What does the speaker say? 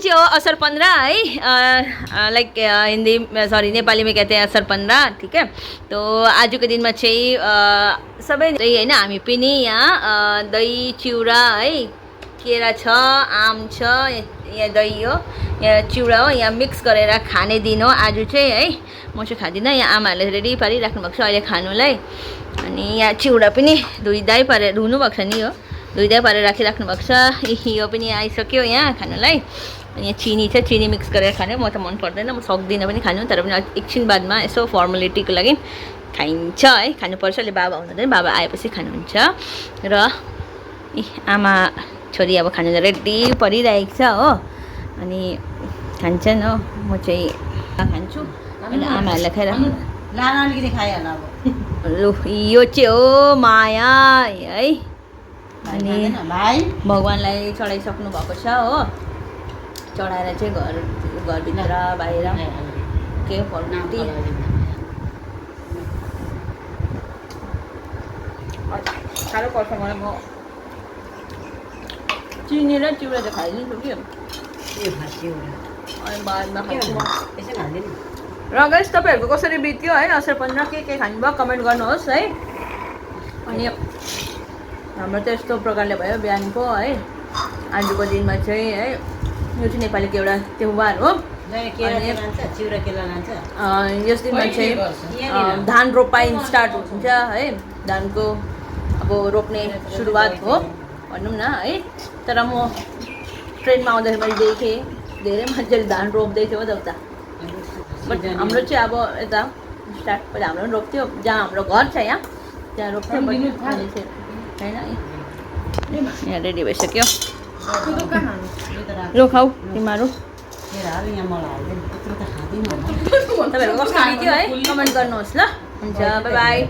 चाहिँ हो असार 15 है, लाइक हिंदी सरी नेपाली में कहते हैं असार 15, ठीक है। तो आज को दिन में चाहिँ सबै होइन हामी पनि यहाँ दही चिउरा है, केरा छ, आम छ, यहाँ दही हो, यहाँ चिउरा हो, यहाँ मिक्स गरेर खाने दिन हो आज चाहिँ है। म चाहिँ खाँदिनँ, यहाँ आमाहरूले रेडी पारिराख्नु भएको छ अहिले खानुलाई। अनि यहाँ चिउरा पनि धुइधाइ पारेर धुनु भएको छ नि, हो धुइधाइ पारेर राखिराख्नु भएको छ। यो पनि आइसक्यो यहाँ खानुलाई। अनि यहाँ चिनी छ, चिनी मिक्स गरेर खाने, म त मन पर्दैन, म सक्दिनँ पनि खानु, तर पनि एकछिन बादमा यसो फर्मालिटीको लागि खाइन्छ है, खानुपर्छ। अहिले बाबा आउनुहुँदैन, बाबा आएपछि खानुहुन्छ। र आमा छोरी अब खानु रेडी परिरहेको छ हो, अनि खान्छन् हो। म चाहिँ खान्छु, अनि आमाहरूलाई खाइराख्नु लान अलिकति खाइहाल अब। लु यो चाहिँ हो माया है। अनि भाइ भगवान्लाई चढाइसक्नु भएको छ हो, चढाएर चाहिँ घरभित्र बाहिर के फर्टी साह्रो पर्छ मलाई। म चिनी र चिउरा चाहिँ खाइदिन्छु कि, अनि बादमा खान्छु म। र गाइस तपाईँहरूको कसरी बित्यो है असार 15 के खानुभयो कमेन्ट गर्नुहोस् है। अनि हाम्रो त यस्तो प्रकारले भयो बिहानको है। आजको दिनमा चाहिँ है यो चाहिँ नेपालीको एउटा त्योहार हो। यस दिनमा चाहिँ धान रोपाइ स्टार्ट हुन्छ है, धानको अब रोप्ने सुरुवात हो भनौँ न है। तर म ट्रेनमा आउँदाखेरि मैले देखेँ धेरै मान्छेले धान रोप्दै थियो त उता, बट हाम्रो चाहिँ अब यता स्टार्ट पहिला हाम्रो पनि रोप्थ्यो, जहाँ हाम्रो घर छ यहाँ त्यहाँ रोप्थ्यो, होइन। यहाँ रेडी भइसक्यो, लो खाऊ तिमीहरू। तपाईँहरूको कस्तो बित्यो है कमेन्ट गर्नुहोस् ल। हुन्छ, बाई बाई।